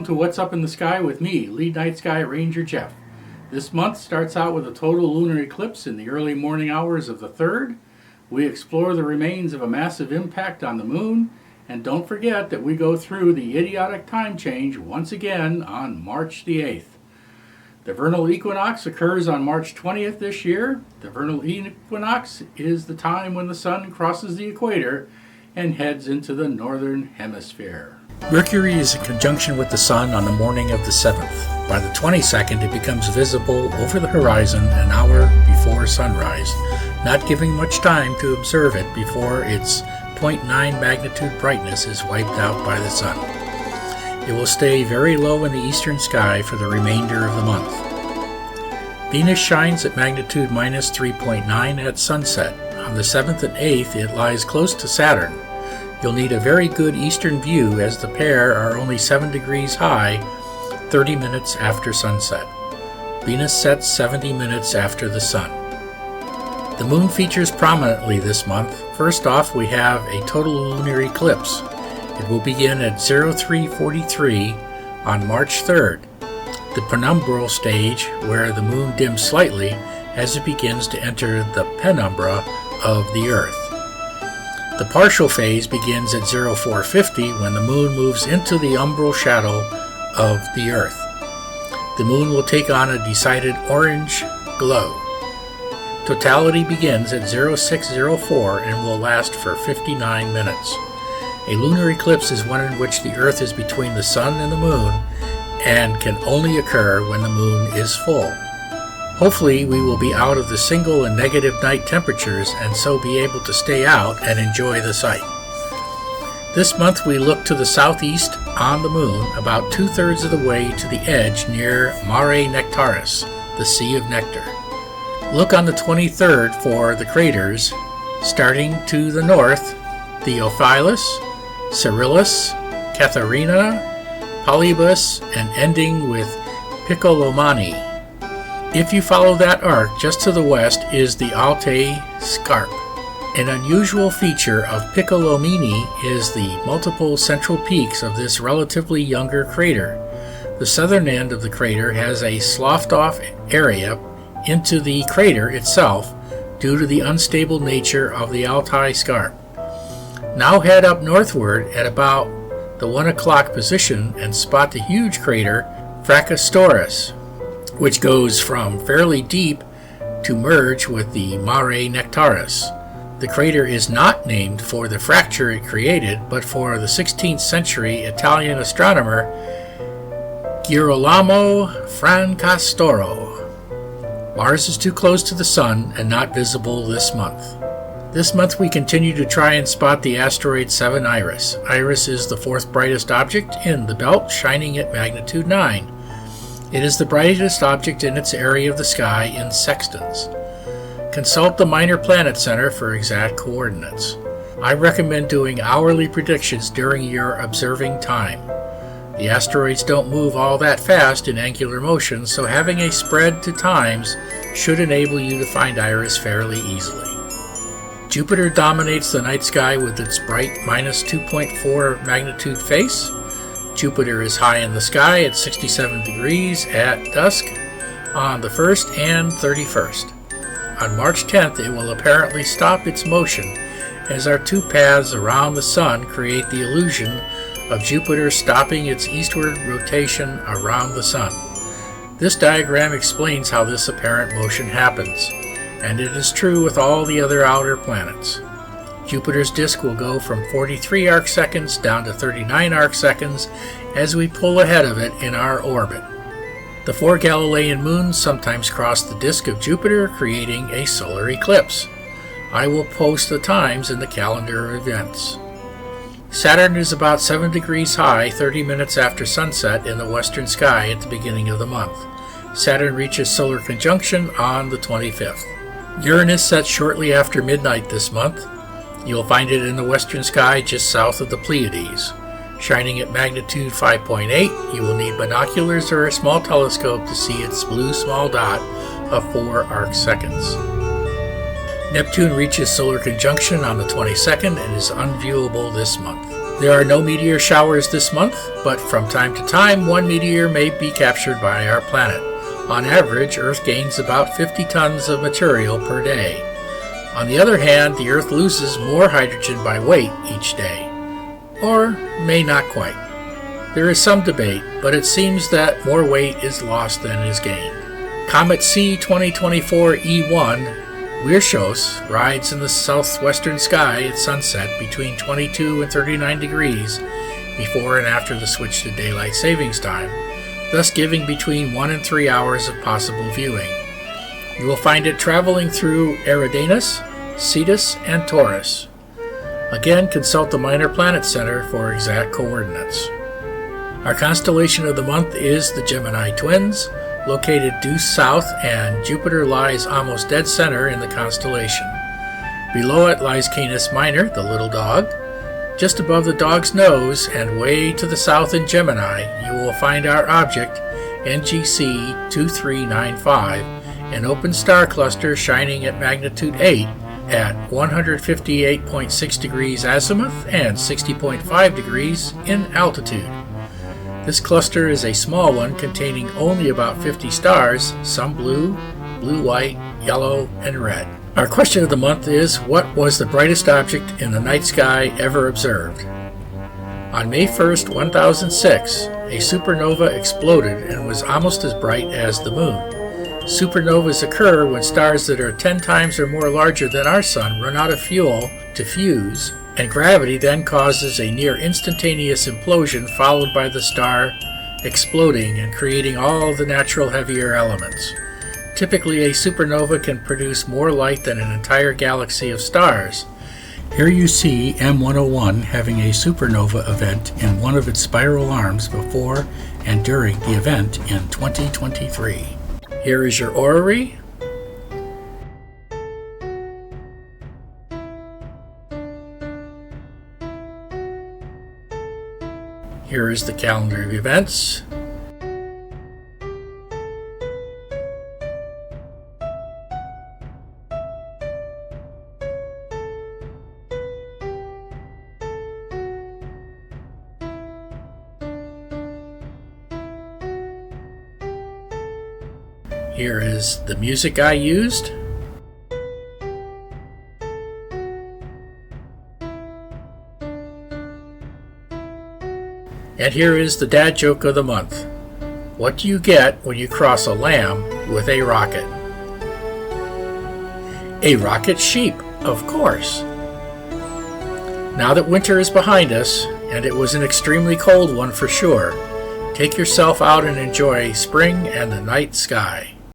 to What's Up in the Sky with me, Lead Night Sky Ranger Jeff. This month starts out with a total lunar eclipse in the early morning hours of the 3rd. We explore the remains of a massive impact on the moon, and don't forget that we go through the idiotic time change once again on March the 8th. The vernal equinox occurs on March 20th this year. The vernal equinox is the time when the sun crosses the equator and heads into the northern hemisphere. Mercury is in conjunction with the Sun on the morning of the 7th. By the 22nd, it becomes visible over the horizon an hour before sunrise, not giving much time to observe it before its 0.9 magnitude brightness is wiped out by the Sun. It will stay very low in the eastern sky for the remainder of the month. Venus shines at magnitude minus 3.9 at sunset. On the 7th and 8th, it lies close to Saturn. You'll need a very good eastern view as the pair are only 7 degrees high 30 minutes after sunset. Venus sets 70 minutes after the Sun. The moon features prominently this month. First off, we have a total lunar eclipse. It will begin at 03:43 on March 3rd, the penumbral stage where the moon dims slightly as it begins to enter the penumbra of the Earth. The partial phase begins at 0450 when the moon moves into the umbral shadow of the Earth. The moon will take on a decided orange glow. Totality begins at 0604 and will last for 59 minutes. A lunar eclipse is one in which the Earth is between the Sun and the Moon and can only occur when the moon is full. Hopefully we will be out of the single and negative night temperatures and so be able to stay out and enjoy the sight. This month we look to the southeast on the moon about 2/3 of the way to the edge near Mare Nectaris, the Sea of Nectar. Look on the 23rd for the craters, starting to the north, Theophilus, Cyrillus, Katharina, Polybus, and ending with Piccolomani. If you follow that arc, just to the west is the Altai Scarp. An unusual feature of Piccolomini is the multiple central peaks of this relatively younger crater. The southern end of the crater has a sloughed-off area into the crater itself due to the unstable nature of the Altai Scarp. Now head up northward at about the 1 o'clock position and spot the huge crater Fracastorius, which goes from fairly deep to merge with the Mare Nectaris. The crater is not named for the fracture it created, but for the 16th century Italian astronomer Girolamo Francastoro. Mars is too close to the Sun and not visible this month. This month we continue to try and spot the asteroid 7 Iris. Iris is the 4th brightest object in the belt, shining at magnitude 9. It is the brightest object in its area of the sky in sextants. Consult the Minor Planet Center for exact coordinates. I recommend doing hourly predictions during your observing time. The asteroids don't move all that fast in angular motion, so having a spread to times should enable you to find Iris fairly easily. Jupiter dominates the night sky with its bright minus 2.4 magnitude face. Jupiter is high in the sky at 67 degrees at dusk on the 1st and 31st. On March 10th, it will apparently stop its motion as our two paths around the Sun create the illusion of Jupiter stopping its eastward rotation around the Sun. This diagram explains how this apparent motion happens, and it is true with all the other outer planets. Jupiter's disk will go from 43 arcseconds down to 39 arcseconds as we pull ahead of it in our orbit. The 4 Galilean moons sometimes cross the disk of Jupiter, creating a solar eclipse. I will post the times in the calendar of events. Saturn is about 7 degrees high 30 minutes after sunset in the western sky at the beginning of the month. Saturn reaches solar conjunction on the 25th. Uranus sets shortly after midnight this month. You'll find it in the western sky just south of the Pleiades. Shining at magnitude 5.8, you will need binoculars or a small telescope to see its blue small dot of 4 arcseconds. Neptune reaches solar conjunction on the 22nd and is unviewable this month. There are no meteor showers this month, but from time to time one meteor may be captured by our planet. On average, Earth gains about 50 tons of material per day. On the other hand, the Earth loses more hydrogen by weight each day. Or may not quite. There is some debate, but it seems that more weight is lost than is gained. Comet C 2024 E1 Weirshos rides in the southwestern sky at sunset between 22 and 39 degrees before and after the switch to daylight savings time, thus giving between 1 and 3 hours of possible viewing. You will find it traveling through Eridanus, Cetus, and Taurus. Again, consult the Minor Planet Center for exact coordinates. Our constellation of the month is the Gemini Twins, located due south, and Jupiter lies almost dead center in the constellation. Below it lies Canis Minor, the little dog. Just above the dog's nose and way to the south in Gemini, you will find our object, NGC 2395, an open star cluster shining at magnitude 8 at 158.6 degrees azimuth and 60.5 degrees in altitude. This cluster is a small one containing only about 50 stars, some blue, blue-white, yellow, and red. Our question of the month is, what was the brightest object in the night sky ever observed? On May 1st, 1006, a supernova exploded and was almost as bright as the moon. Supernovas occur when stars that are 10 times or more larger than our sun run out of fuel to fuse, and gravity then causes a near instantaneous implosion followed by the star exploding and creating all the natural heavier elements. Typically, a supernova can produce more light than an entire galaxy of stars. Here you see M101 having a supernova event in one of its spiral arms before and during the event in 2023. Here is your orrery. Here is the calendar of events. Here is the music I used. And here is the dad joke of the month. What do you get when you cross a lamb with a rocket? A rocket sheep, of course. Now that winter is behind us, and it was an extremely cold one for sure, take yourself out and enjoy spring and the night sky.